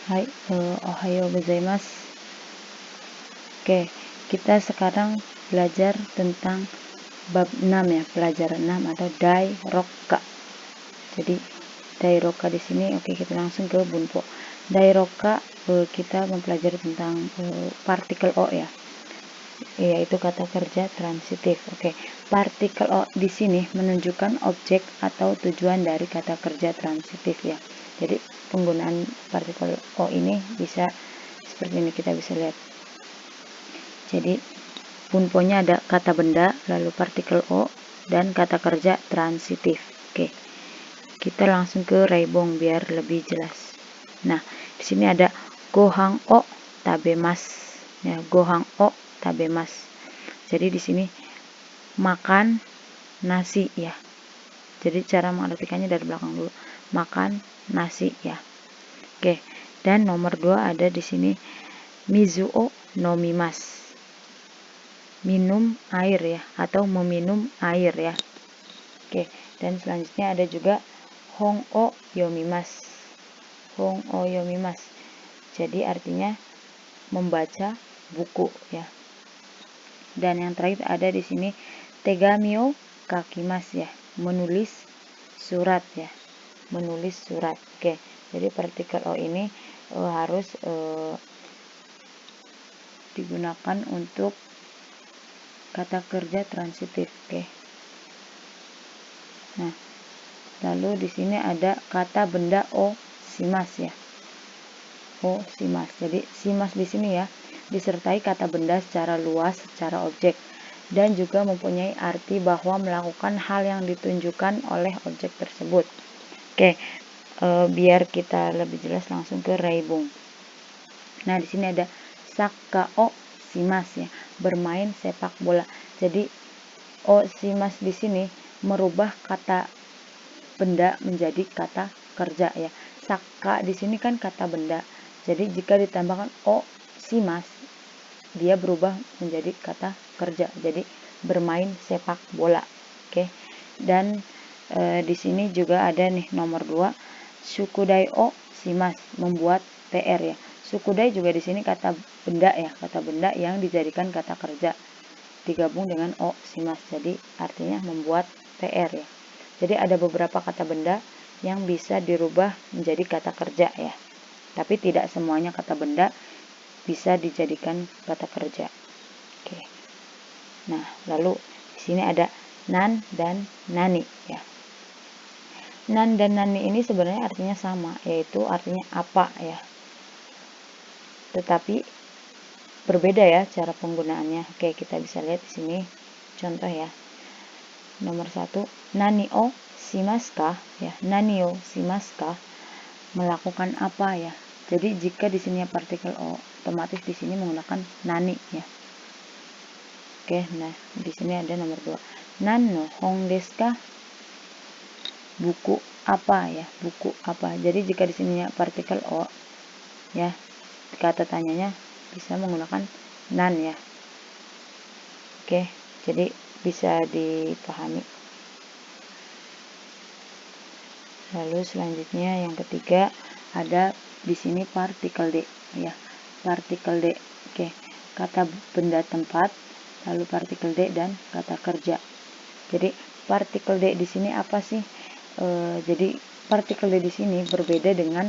Hai, ohayo gozaimasu. Oke, kita sekarang belajar tentang bab 6 ya, pelajaran 6 atau Dairoka. Jadi Dairoka di sini kita langsung ke bunpo. Dairoka kita mempelajari tentang partikel o ya, yaitu kata kerja transitif. Partikel o di sini menunjukkan objek atau tujuan dari kata kerja transitif ya. Jadi penggunaan partikel o ini bisa seperti ini, kita bisa lihat. Jadi bunponya ada kata benda, lalu partikel o, dan kata kerja transitif. Kita langsung ke reibong biar lebih jelas. Nah, di sini ada gohang o tabemasu. Ya, gohang o tabemasu. Jadi di sini makan nasi ya. Jadi cara mengartikannya dari belakang dulu. Makan nasi ya. Dan nomor 2 ada di sini mizu o nomimasu. Minum air ya, atau meminum air ya. Dan selanjutnya ada juga hong o yomimasu. Hong o yomimasu. Jadi artinya membaca buku ya. Dan yang terakhir ada di sini tegami o kakimasu ya, menulis surat ya. Menulis surat. Jadi partikel o ini harus digunakan untuk kata kerja transitif. Nah, lalu di sini ada kata benda o shimasu ya. O shimasu. Jadi shimasu di sini ya disertai kata benda secara luas, secara objek, dan juga mempunyai arti bahwa melakukan hal yang ditunjukkan oleh objek tersebut. Biar kita lebih jelas langsung ke reibung. Nah, di sini ada sakka o shimasu ya, bermain sepak bola. Jadi o shimasu di sini merubah kata benda menjadi kata kerja ya. Sakka di sini kan kata benda. Jadi jika ditambahkan o shimasu, dia berubah menjadi kata kerja. Jadi bermain sepak bola. Dan di sini juga ada nih nomor 2, shukudai o shimasu, membuat PR ya. Shukudai juga di sini kata benda ya, kata benda yang dijadikan kata kerja digabung dengan o shimasu. Jadi artinya membuat PR ya. Jadi ada beberapa kata benda yang bisa dirubah menjadi kata kerja ya. Tapi tidak semuanya kata benda bisa dijadikan kata kerja. Nah, lalu di sini ada nan dan nani ya. Nan dan nani ini sebenarnya artinya sama, yaitu artinya apa ya. Tetapi berbeda ya cara penggunaannya. Kita bisa lihat di sini contoh ya. Nomor 1, nani o shimasu ka ya. Nani o shimasu ka, melakukan apa ya. Jadi jika di sini partikel o, otomatis di sini menggunakan nani ya. Nah di sini ada nomor 2, nan no hong desu ka, buku apa ya, buku apa. Jadi jika di sini partikel o ya, kata tanyanya bisa menggunakan nan ya. Jadi bisa dipahami. Lalu selanjutnya yang ketiga ada di sini partikel d ya. Partikel d. Kata benda tempat, lalu partikel d dan kata kerja. Jadi partikel d di sini apa sih? Jadi partikel d di sini berbeda dengan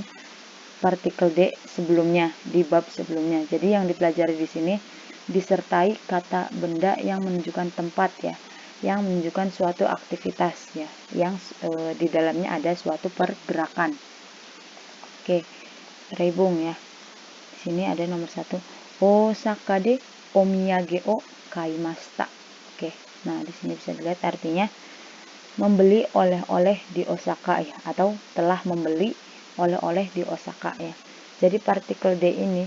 partikel d sebelumnya di bab sebelumnya. Jadi yang dipelajari di sini disertai kata benda yang menunjukkan tempat ya, yang menunjukkan suatu aktivitas ya, yang di dalamnya ada suatu pergerakan. Reibung ya. Di sini ada nomor 1, Osaka de omiyage o kaimashita. Nah di sini bisa dilihat artinya membeli oleh-oleh di Osaka ya, atau telah membeli oleh-oleh di Osaka ya. Jadi partikel d ini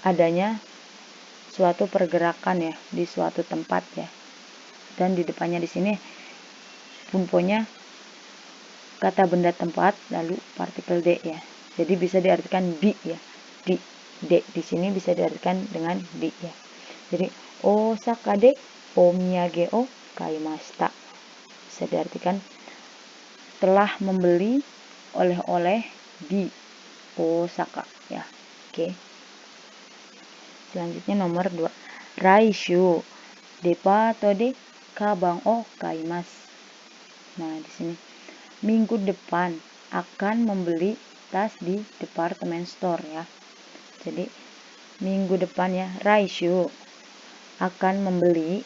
adanya suatu pergerakan ya di suatu tempat ya. Dan di depannya di sini bunponya kata benda tempat lalu partikel d ya. Jadi bisa diartikan di ya. D di sini bisa diartikan dengan di ya. Jadi Osaka de omiyage o kaimashita. Bisa diartikan telah membeli oleh-oleh di Osaka ya. Oke. Selanjutnya nomor 2. Raishu depato de kabang o kaimasu. Nah, di sini minggu depan akan membeli tas di department store ya. Jadi minggu depan ya, Raishu akan membeli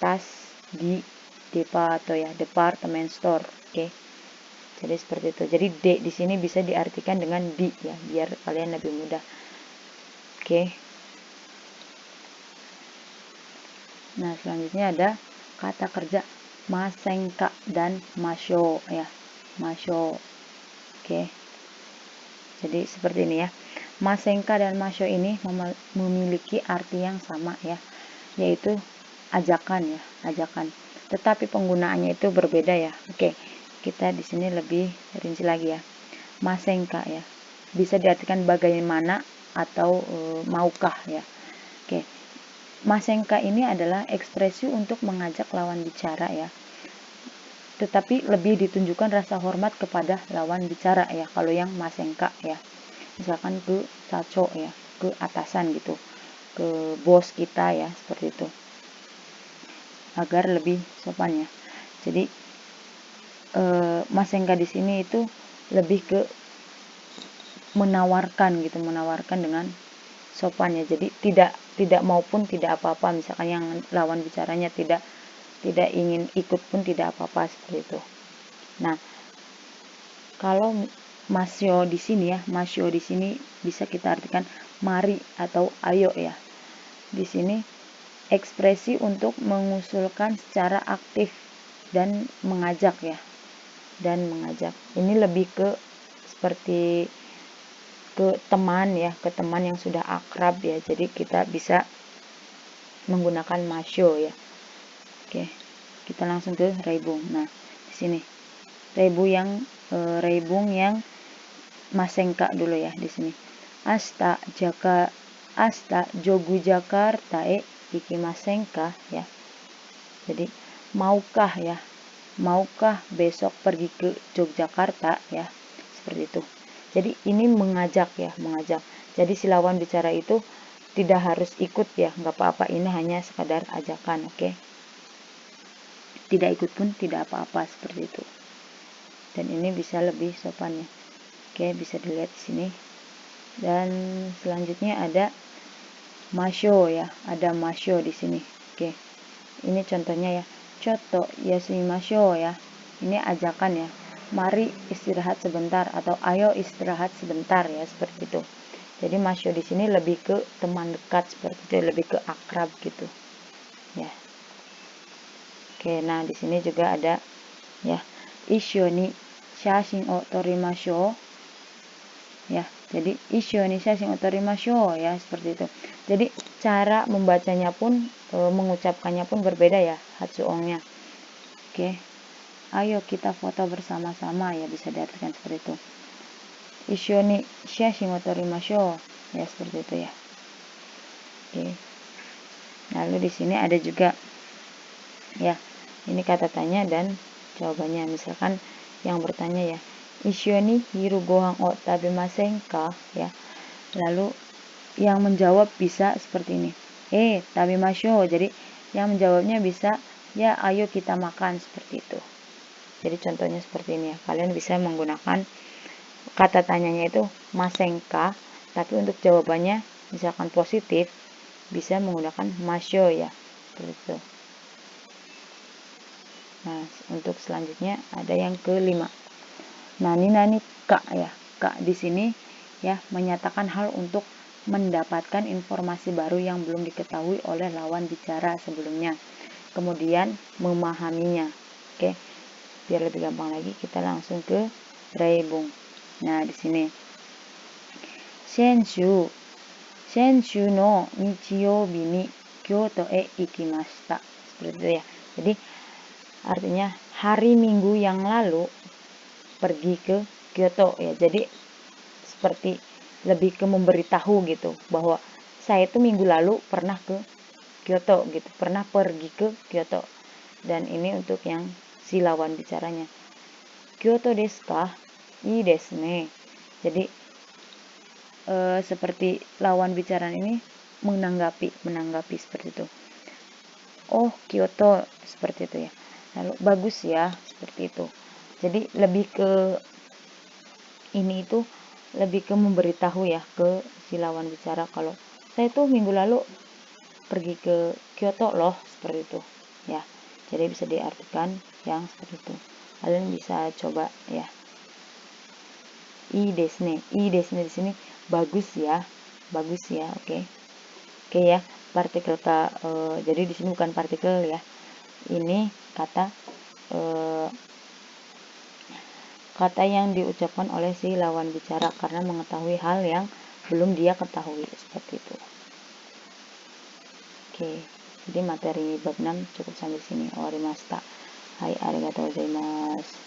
tas di depato ya, department store. Oke. Jadi seperti itu. Jadi D di sini bisa diartikan dengan di ya, biar kalian lebih mudah. Oke. Nah, selanjutnya ada kata kerja masenka dan masho ya. Masho. Oke. Jadi seperti ini ya. Masenka dan masho ini memiliki arti yang sama ya, yaitu ajakan ya, ajakan. Tetapi penggunaannya itu berbeda ya. Oke. Kita di sini lebih rinci lagi ya. Masenka ya, bisa diartikan bagaimana atau maukah ya. Oke. Masenka ini adalah ekspresi untuk mengajak lawan bicara ya. Tetapi lebih ditunjukkan rasa hormat kepada lawan bicara ya, kalau yang masenka ya. Misalkan ke caco ya, ke atasan gitu, ke bos kita ya, seperti itu. Agar lebih sopan ya. Jadi masenka di sini itu lebih ke menawarkan gitu, menawarkan dengan sopan ya. Jadi tidak maupun tidak apa-apa, misalkan yang lawan bicaranya tidak ingin ikut pun tidak apa-apa, seperti itu. Nah, kalau masyo di sini ya, masyo di sini bisa kita artikan mari atau ayo ya. Di sini ekspresi untuk mengusulkan secara aktif dan mengajak ya. Dan mengajak. Ini lebih ke seperti ke teman ya, ke teman yang sudah akrab ya. Jadi kita bisa menggunakan masyo ya. Oke. Kita langsung ke reibung. Nah, di sini reibung yang masenka dulu ya di sini. Asta jogu Jakarta ikimasenka ya. Jadi maukah ya, maukah besok pergi ke Yogyakarta ya, seperti itu. Jadi ini mengajak ya, mengajak. Jadi si lawan bicara itu tidak harus ikut ya, nggak apa-apa, ini hanya sekadar ajakan. Oke. Tidak ikut pun tidak apa-apa, seperti itu. Dan ini bisa lebih sopan ya. Oke, bisa dilihat di sini. Dan selanjutnya ada masho ya, ada masho di sini. Oke. Ini contohnya ya. Choto yasumimasho ya. Ini ajakan ya. Mari istirahat sebentar atau ayo istirahat sebentar ya, seperti itu. Jadi masho di sini lebih ke teman dekat, seperti itu, lebih ke akrab gitu. Ya. Oke, nah di sini juga ada ya. Issho ni shashin o torimasho. Ya, jadi issho ni shashin o torimasho ya, seperti itu. Jadi cara membacanya pun mengucapkannya pun berbeda ya, hatsuongnya. Oke. Ayo kita foto bersama-sama ya, bisa diartikan seperti itu. Issho ni shashin o torimasho ya, seperti itu ya. Oke. Lalu di sini ada juga ya, ini kata tanya dan jawabannya. Misalkan yang bertanya ya, Issho ni hiru gohan o tabemasen ka ya. Lalu yang menjawab bisa seperti ini. Tabemashou. Jadi yang menjawabnya bisa ya, ayo kita makan, seperti itu. Jadi contohnya seperti ini ya. Kalian bisa menggunakan kata tanyanya itu masenka, tapi untuk jawabannya misalkan positif bisa menggunakan masho ya, seperti itu. Nah, untuk selanjutnya ada yang kelima. Nani ka ya. Ka di sini ya menyatakan hal untuk mendapatkan informasi baru yang belum diketahui oleh lawan bicara sebelumnya. Kemudian memahaminya. Oke. Biar lebih gampang lagi, kita langsung ke reibung. Nah, di sini Senshu no nichiyoubi ni Kyoto e ikimashita. Seperti itu ya. Jadi artinya hari Minggu yang lalu pergi ke Kyoto ya. Jadi seperti lebih ke memberitahu gitu bahwa saya itu minggu lalu pernah ke Kyoto gitu, pernah pergi ke Kyoto. Dan ini untuk yang si lawan bicaranya. Kyoto desu ka? Ii desu ne. Jadi seperti lawan bicara ini menanggapi seperti itu. Oh, Kyoto, seperti itu ya. Lalu bagus ya, seperti itu. Jadi lebih ke ini itu lebih ke memberitahu ya ke si lawan bicara kalau saya tuh minggu lalu pergi ke Kyoto loh, seperti itu ya. Jadi bisa diartikan yang seperti itu. Kalian bisa coba ya. I desne di sini bagus ya, oke. Oke ya, partikel jadi di sini bukan partikel ya. Ini kata yang diucapkan oleh si lawan bicara karena mengetahui hal yang belum dia ketahui, seperti itu. Oke, jadi materi bab 6 cukup sampai sini. Owarimashita. Hai, arigatou gozaimasu.